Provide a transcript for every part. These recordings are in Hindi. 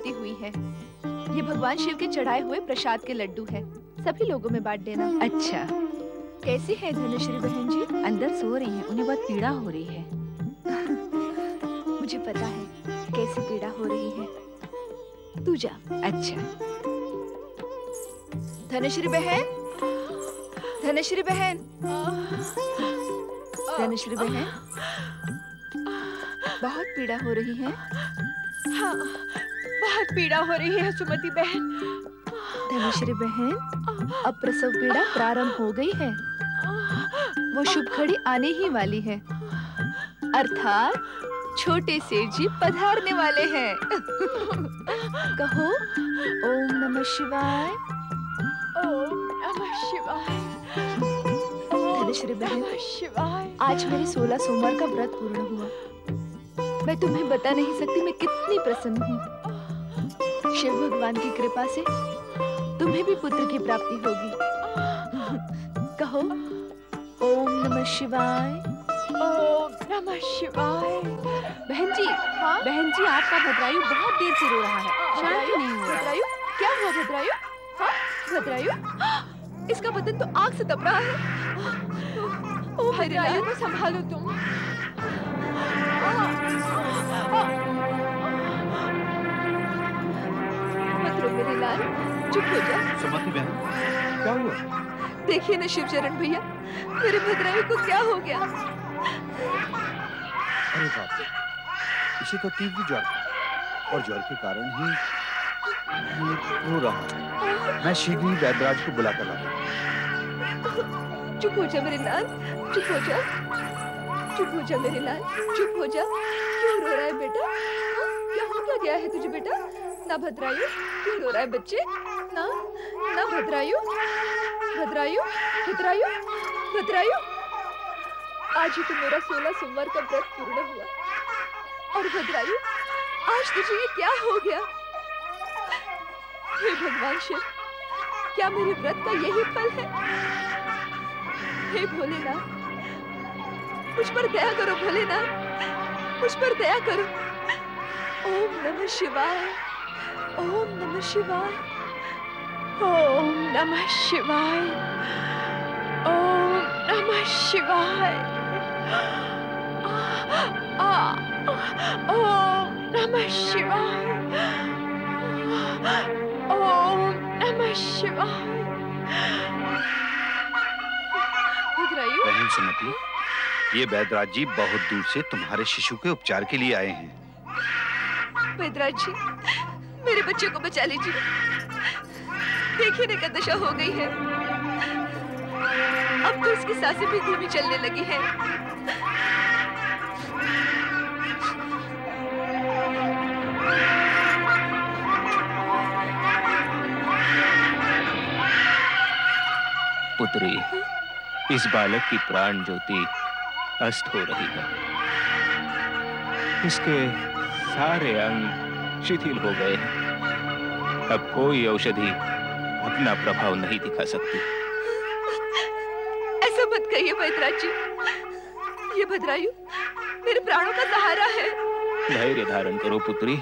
प्राप्ति हुई है। ये भगवान शिव के चढ़ाए हुए प्रसाद के लड्डू है, सभी लोगों में बांट देना। अच्छा, कैसी है धनुश्री बहन जी? अंदर सो रही हैं, उन्हें बहुत पीड़ा हो रही है। मुझे पता है कैसी पीड़ा हो रही है, तू जा। अच्छा। धनुश्री बहन, धनुश्री बहन, धनुश्री बहन, बहुत पीड़ा हो रही है। हाँ, बहुत पीड़ा हो रही है सुमति बहन। धनुश्री बहन, अब प्रसव पीड़ा प्रारंभ हो गई है। वो शुभ घड़ी आने ही वाली है, अर्थात छोटे सेठ जी पधारने वाले हैं। कहो ओम नमः शिवाय। ओम नमः शिवाय। धनुश्री बहन, शिवाय। आज मेरे 16 सोमवार का व्रत पूर्ण हुआ। मैं तुम्हें बता नहीं सकती मैं कितनी प्रसन्न हूँ। शिव भगवान की कृपा से तुम्हें भी पुत्र की प्राप्ति होगी। कहो ओम नमः शिवाय। ओम नमः शिवाय। बहन जी, हाँ? बहन जी, आपका भद्रायु बहुत देर से रो रहा है, शांत ही नहीं हो रहा। भद्रायु? क्या हुआ भद्रायु? हाँ, भद्रायु? इसका बदन तो आग से तप रहा है। ओ भद्रायु को संभालो तुम। मत रो मेरे लाल, चुप हो जा। सुमति बहन, क्या हुआ? देखिए ना शिवचरण भैया, मेरे भद्रायु को क्या हो गया? अरे बाप रे, इसे तो तीव्र ज्वर है और ज्वर के कारण ही ये रो रहा है। मैं शीघ्र ही वैद्यराज को बुला कर लाता हूँ। चुप हो जा मेरे लाल, चुप हो जा, चुप हो जा मेरे लाल, चुप हो जा। क्यों रो रहा है बेटा? क्या हो क्या गया है तुझे बेटा? ना भद्रायु, क्यों रो रहा है बच्चे? ना ना भद्रायु, भद्रायु, भद्रायु, भद्रायु। आज ही तो मेरा 16 सोमवार का व्रत पूर्ण हुआ और भद्रायु, आज तुझे ये क्या हो गया? हे भगवान शिव, क्या मेरे व्रत का यही फल है? हे भोलेनाथ, मुझ पर दया करो भोलेनाथ, मुझ पर दया करो। ओम नमः शिवाय, ओम नमः शिवाय, ओम नमः शिवाय। ओम नमः शिवाय। ओम नमः शिवाय। ओम नमः शिवाय। भद्रायु, बहन सुमति, ये वैद्यराज जी बहुत दूर से तुम्हारे शिशु के उपचार के लिए आए हैं। वैद्यराज जी, मेरे बच्चे को बचा लीजिए। देखिए ना क्या दशा हो गई है। अब तो इसकी सांसें भी धीमी चलने लगी है। पुत्री, इस बालक की प्राण ज्योति अस्त हो रही है। इसके सारे अंग शिथिल हो गए हैं। अब कोई औषधि अपना प्रभाव नहीं दिखा सकती। ऐसा मत कहिए वैद्यराज जी, ये भद्रायु मेरे प्राणों का सहारा है। धैर्य धारण करो पुत्री,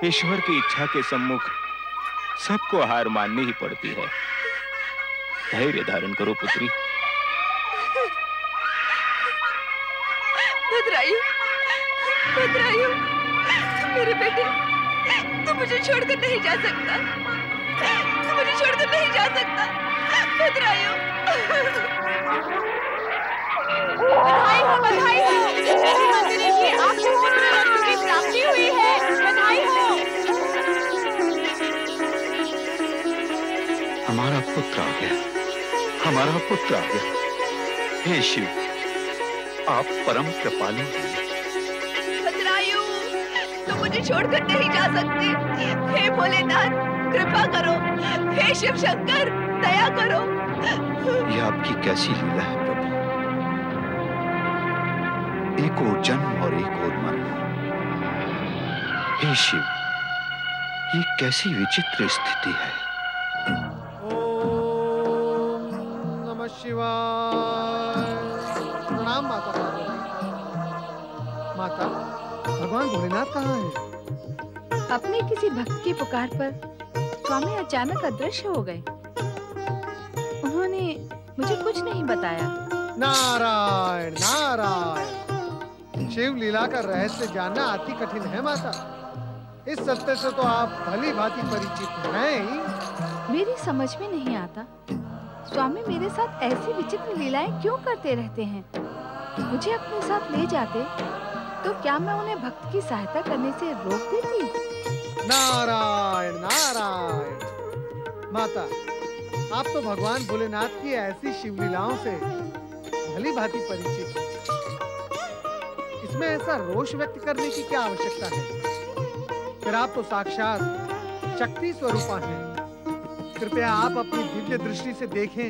ईश्वर की इच्छा के सम्मुख सबको हार माननी ही पड़ती है। धैर्य धारण करो पुत्री। भद्रायु, भद्रायु, मेरे बेटे, तू मुझे छोड़कर नहीं जा सकता, तू मुझे छोड़कर नहीं जा सकता, भद्रायु। बधाई हो, बधाई हो। श्री मंदिर की आप शिवपुत्र रत्न की प्राप्ति हुई है। बधाई हो। हमारा पुत्र आ गया, हमारा पुत्र आ गया। हे शिव, आप परम कृपालु हैं। भद्रायु, तुम मुझे छोड़कर नहीं जा सकते। हे भोलेनाथ, कृपा करो। हे शिव शंकर, दया करो। यह आपकी कैसी लीला है प्रभु? एक और जन्म और एक और मरण। हे शिव, ये कैसी विचित्र स्थिति है। शिवाय। प्रणाम माता पार्वती। माता, भगवान भोलेनाथ कहाँ हैं? अपने किसी भक्त की पुकार पर स्वामी अचानक अदृश्य हो गए। उन्होंने मुझे कुछ नहीं बताया। नारायण नारायण, शिव लीला का रहस्य जानना अति कठिन है माता। इस सत्य से तो आप भली भांति परिचित हैं ही। मेरी समझ में नहीं आता, स्वामी मेरे साथ ऐसी विचित्र लीलाएं क्यों करते रहते हैं। मुझे अपने साथ ले जाते तो क्या मैं उन्हें भक्त की सहायता करने से रोक देती? नारायण नारायण, माता आप तो भगवान भोलेनाथ की ऐसी शिव लीलाओं से भली भांति परिचित हैं। इसमें ऐसा रोष व्यक्त करने की क्या आवश्यकता है? फिर आप तो साक्षात शक्ति स्वरूपा हैं। कृपया आप अपनी दिव्य दृष्टि से देखें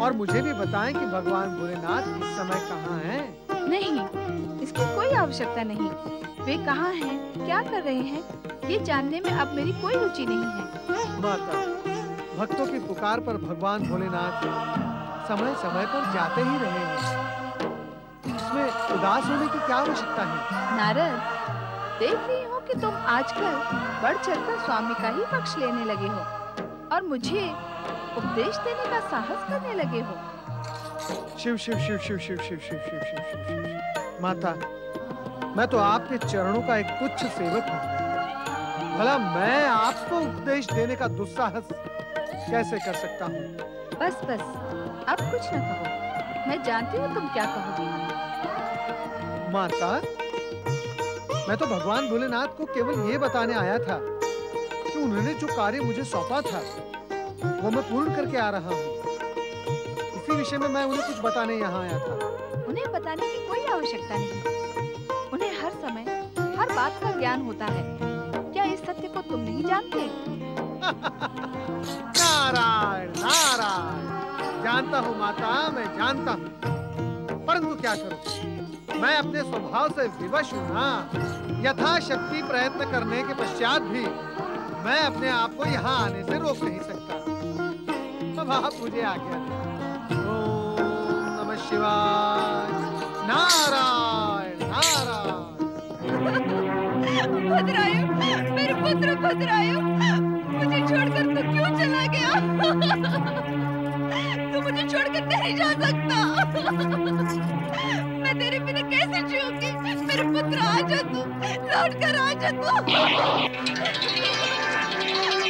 और मुझे भी बताएं कि भगवान भोलेनाथ इस समय कहाँ हैं। नहीं, इसकी कोई आवश्यकता नहीं। वे कहाँ हैं, क्या कर रहे हैं, ये जानने में अब मेरी कोई रुचि नहीं है। माता, भक्तों की पुकार पर भगवान भोलेनाथ समय समय पर जाते ही रहे हैं। इसमें उदास होने की क्या आवश्यकता है? नारद, देख रही हूँ कि तुम आजकल बढ़ चढ़कर स्वामी का ही पक्ष लेने लगे हो और मुझे उपदेश देने का साहस करने लगे हो। शिव शिव शिव शिव शिव शिव शिव शिव शिव शिव शिव। माता, मैं तो आपके चरणों का एक तुच्छ सेवक हूँ। भला मैं आपको उपदेश देने का दुस्साहस कैसे कर सकता हूँ? बस बस, अब कुछ न कहो। मैं जानती हूँ तुम क्या कहोगी। माता, मैं तो भगवान भोलेनाथ को केवल ये बताने आया था कि उन्होंने जो कार्य मुझे सौंपा था वो मैं पूर्ण करके आ रहा हूँ। इसी विषय में मैं उन्हें कुछ बताने यहाँ आया था। उन्हें बताने की कोई आवश्यकता नहीं। उन्हें हर समय हर बात का ज्ञान होता है। क्या इस सत्य को तुम नहीं जानते? नारायण नारायण, जानता हूँ माता, मैं जानता हूँ, परंतु क्या करूँ, मैं अपने स्वभाव से विवश हूँ ना। यथाशक्ति प्रयत्न करने के पश्चात भी मैं अपने आप को यहाँ आने से रोक नहीं सकता। अब आप मुझे आज्ञा दें। ओम नमः शिवाय। नारायण नारायण। भद्रायु, मेरे पुत्र भद्रायु, मुझे छोड़कर तू क्यों चला गया? तू मुझे छोड़कर नहीं जा सकता। मैं तेरे बिना कैसे जीऊंगी? मेरे पुत्र आजा तू, लौट कर आजा तू।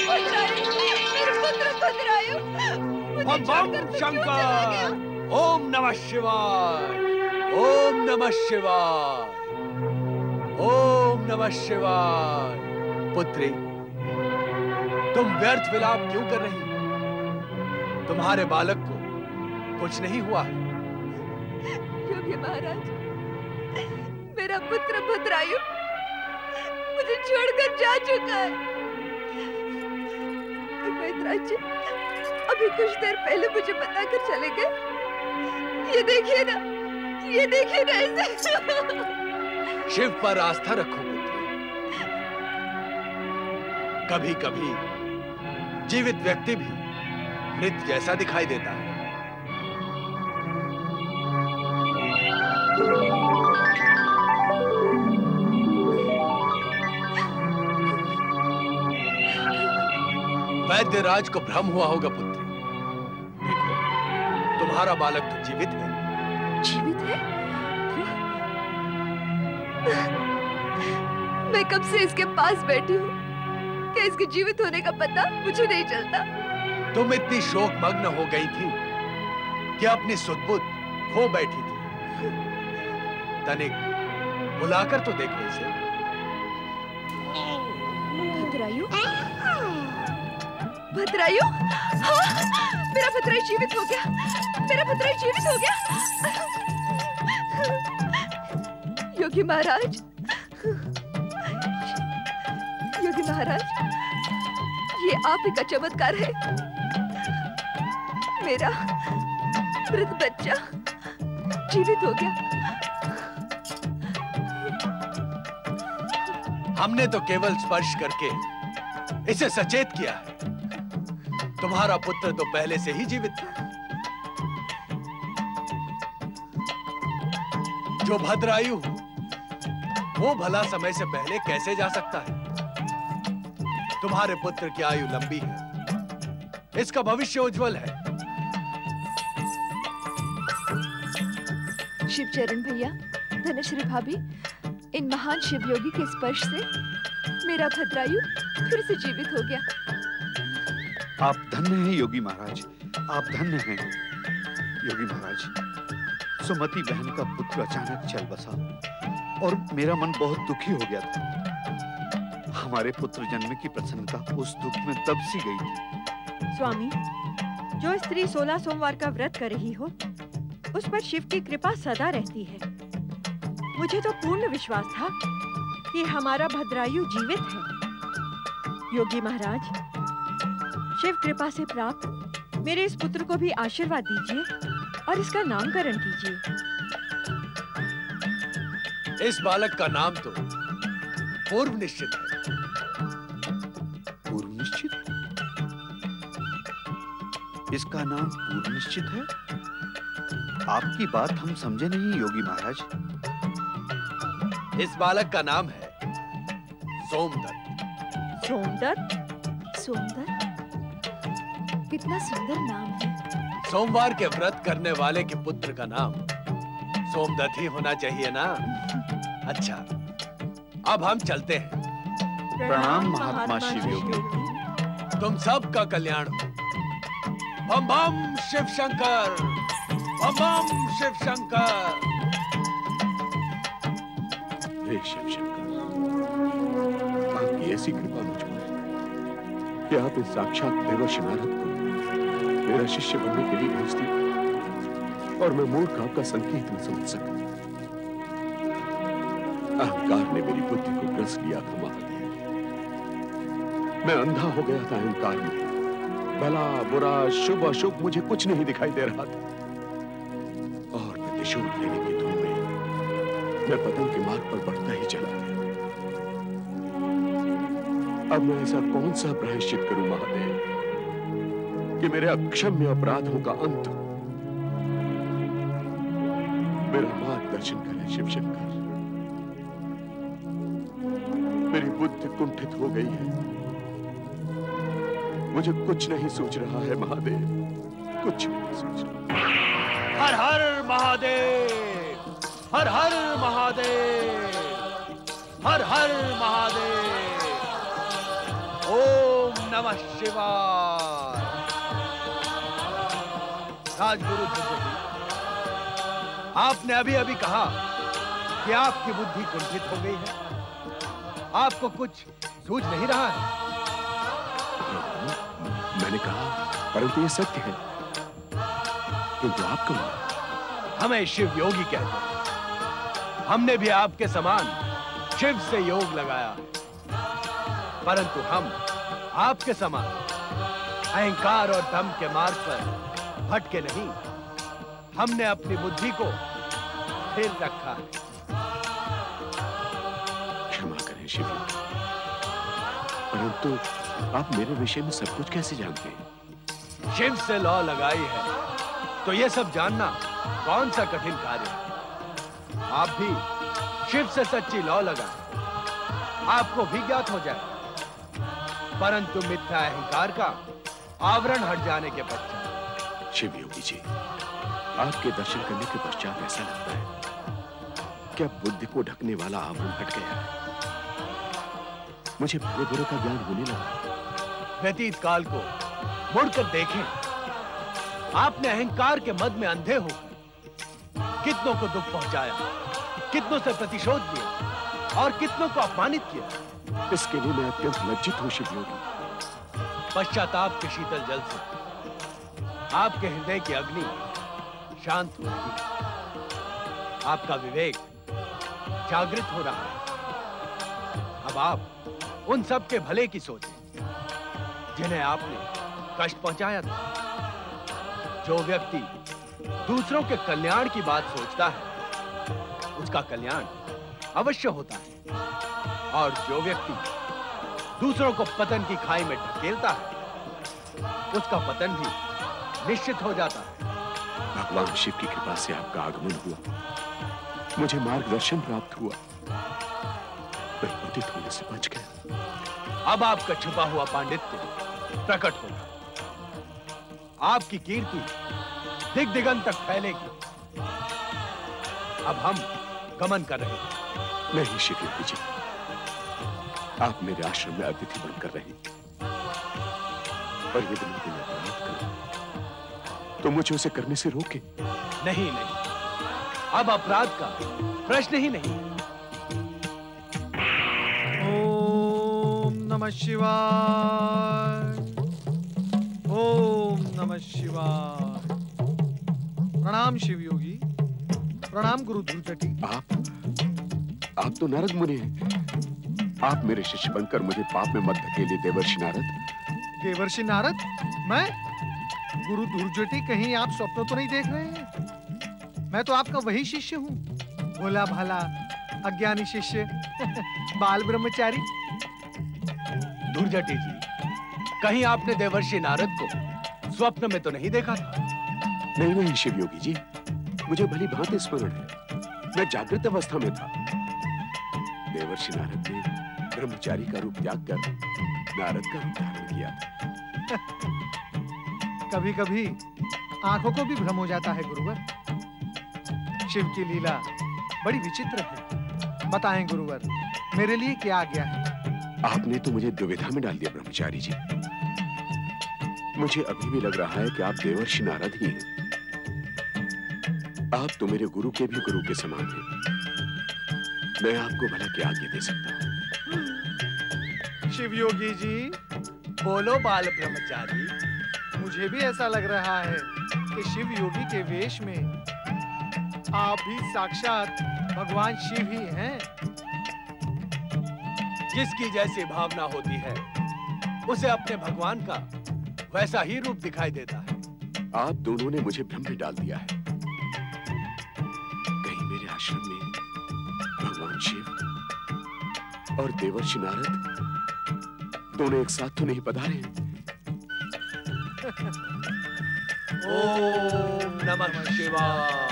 भद्रायु, मेरे पुत्र भद्रायु, मुझे छोड़कर तू क्यों चला गया? ओम नमः शिवाय, ओम नमः शिवाय, ओम नमः शिवाय। पुत्री, तुम व्यर्थ विलाप क्यों कर रही हो? तुम्हारे बालक को कुछ नहीं हुआ है। योगी महाराज, मेरा पुत्र भद्रायु मुझे छोड़कर जा चुका है। मैत्राज जी अभी कुछ देर पहले मुझे बताकर चले गए। ये देखिए ना, ये देखिए ना इसे। शिव पर आस्था रखो पुत्री। कभी कभी जीवित व्यक्ति भी मृत जैसा दिखाई देता है। वैद्यराज को भ्रम हुआ होगा पुत्री। देखो, तुम्हारा बालक तो जीवित है। जीवित है? मैं कब से इसके पास बैठी हूँ, क्या इसके जीवित होने का पता मुझे नहीं चलता। तुम इतनी शोकमग्न हो गई थी कि अपनी सुध-बुध खो बैठी थी। तनिक बुलाकर तो देखो इसे। भद्रायु, भद्रायु, हाँ, मेरा भद्रायु जीवित हो गया, मेरा भद्रायु जीवित हो गया। योगी महाराज, योगी महाराज, ये आप ही का चमत्कार है। मेरा मृत बच्चा जीवित हो गया। हमने तो केवल स्पर्श करके इसे सचेत किया है। तुम्हारा पुत्र तो पहले से ही जीवित था। जो भद्रायु वो भला समय से पहले कैसे जा सकता है? तुम्हारे पुत्र की आयु लंबी है, इसका भविष्य उज्जवल है। शिवचरण भैया, धनश्री भाभी, इन महान शिव योगी के स्पर्श से मेरा भद्रायु फिर से जीवित हो गया। आप धन्य हैं योगी महाराज, आप धन्य हैं योगी महाराज। सुमति बहन का पुत्र अचानक चल बसा और मेरा मन बहुत दुखी हो गया था। हमारे पुत्र जन्म की प्रसन्नता उस दुख में तब सी गई थी। स्वामी, जो स्त्री 16 सोमवार का व्रत कर रही हो, उस पर शिव की कृपा सदा रहती है। मुझे तो पूर्ण विश्वास था कि हमारा भद्रायु जीवित है। योगी महाराज, शिव कृपा से प्राप्त मेरे इस पुत्र को भी आशीर्वाद दीजिए और इसका नामकरण कीजिए। इस बालक का नाम तो पूर्व निश्चित है। पूर्व निश्चित? इसका नाम पूर्व निश्चित है? आपकी बात हम समझे नहीं योगी महाराज। इस बालक का नाम है सोमदत्त। सोमदत्त? सोमदत्त? कितना सुंदर नाम है। सोमवार के व्रत करने वाले के पुत्र का नाम सोमदत्त ही होना चाहिए ना? अच्छा, अब हम चलते हैं। प्रणाम महात्मा शिव योगी। तुम सब का कल्याण हो। बम बम शिव शंकर, बम बम शिव शंकर। हे शिव शंकर, आपकी ऐसी कृपा मुझ पर कि आप इस साक्षात देवर्षि नारद को मेरा शिष्य बनने के लिए भेज दिया और मैं मूर्ख आपका संकेत न समझ सका। अहंकार ने मेरी बुद्धि को ग्रस लिया था महादेव। मैं अंधा हो गया था अहंकार में। भला बुरा शुभ अशुभ मुझे कुछ नहीं दिखाई दे रहा था और मैं त्रिशूल लेने की धुन में मैं पतन के मार्ग पर बढ़ता ही चला गया। अब मैं ऐसा कौन सा प्रायश्चित करूं महादेव कि मेरे अक्षम्य अपराधों का अंत हो। मेरा मार्गदर्शन करें शिव शंकर। मेरी बुद्धि कुंठित हो गई है, मुझे कुछ नहीं सूझ रहा है महादेव, कुछ नहीं सूझ रहा। हर हर महादेव, हर हर महादेव, हर हर महादेव। ओम नमः शिवाय। राजगुरु जी, आपने अभी अभी कहा कि आपकी बुद्धि कुंठित हो गई है, आपको कुछ सूझ नहीं रहा है। मैंने कहा, परंतु ये सत्य है। किंतु आप कौन? हमें शिव योगी कहते हैं। हमने भी आपके समान शिव से योग लगाया है, परंतु हम आपके समान अहंकार और दम के मार्ग पर भटके नहीं। हमने अपनी बुद्धि को स्थिर रखा है। क्षमा करें शिव योगी, परंतु आप मेरे विषय में सब कुछ कैसे जानते हैं? शिव से लौ लगाई है तो यह सब जानना कौन सा कठिन कार्य है। आप भी शिव से सच्ची लौ लगा, आपको भी ज्ञात हो जाए। परंतु मिथ्या अहंकार का आवरण हट जाने के पश्चात। शिव योगी जी, आपके दर्शन करने के पश्चात ऐसा लगता है कि अब बुद्धि को ढकने वाला आवरण हट गया है। मुझे भले बुरे का ज्ञान होने लगा। व्यतीत काल को मुड़कर देखें। आपने अहंकार के मद में अंधे हो कितनों को दुख पहुंचाया, कितनों से प्रतिशोध लिया और कितनों को अपमानित किया। इसके लिए मैं अत्यंत लज्जित हूं शिव योगी। पश्चाताप के शीतल जल से आपके हृदय की अग्नि शांत हो रही है, आपका विवेक जागृत हो रहा है। अब आप उन सब के भले की सोचें जिन्हें आपने कष्ट पहुंचाया था। जो व्यक्ति दूसरों के कल्याण की बात सोचता है, उसका कल्याण अवश्य होता है, और जो व्यक्ति दूसरों को पतन की खाई में ढकेलता है, उसका पतन भी निश्चित हो जाता है। भगवान शिव की कृपा से आपका आगमन हुआ, मुझे मार्गदर्शन प्राप्त हुआ, मैं पतित होने से बच गया। अब आपका छुपा हुआ पांडित्य प्रकट होगा। आपकी कीर्ति दिग दिगंत तक फैलेगी। अब हम गमन कर रहे हैं। नहीं शिव योगी जी, आप मेरे आश्रम में अतिथि बनकर रहे, और यदि मैं कोई अपराध करूं तो मुझे उसे करने से रोके। नहीं नहीं, अब अपराध का प्रश्न ही नहीं। ओम नमः शिवाय, ओम नमः शिवाय। प्रणाम शिव योगी, प्रणाम गुरु धूर्जटी। आप तो नारद मुनि हैं। आप मेरे शिष्य बनकर मुझे पाप में मत धकेलिए देवर्षि नारद। देवर्षि नारद? मैं? गुरु धूर्जटी, कहीं आप स्वप्न तो नहीं देख रहे हैं? मैं तो आपका वही शिष्य हूँ, भोला भाला अज्ञानी शिष्य बाल ब्रह्मचारी। धूर्जटी जी, कहीं आपने देवर्षि नारद को स्वप्न में तो नहीं देखा था? नहीं नहीं शिव योगी जी, मुझे भली भांति स्मरण है। मैं जागृत अवस्था में था। देवर्षि नारद ने ब्रह्मचारी का रूप त्याग कर नारद का रूप धारण किया था। कभी कभी आंखों को भी भ्रम हो जाता है गुरुवर। शिव की लीला बड़ी विचित्र है। बताएं गुरुवर, मेरे लिए क्या आज्ञा है? आपने तो मुझे दुविधा में डाल दिया ब्रह्मचारी जी। मुझे अभी भी लग रहा है कि आप देवर्षि नारद ही हैं। आप तो मेरे गुरु के भी गुरु के समान हैं। मैं आपको भला क्या आज्ञा दे सकता हूँ? शिव योगी जी, बोलो बाल ब्रह्मचारी। मुझे भी ऐसा लग रहा है कि शिव योगी के वेश में आप भी साक्षात भगवान शिव ही हैं। जिसकी जैसी भावना होती है उसे अपने भगवान का वैसा ही रूप दिखाई देता है। आप दोनों ने मुझे भ्रम में डाल दिया है। कहीं मेरे आश्रम में भगवान शिव और देवर्षि नारद दोनों एक साथ तो नहीं पधारे? ओम नमः शिवाय।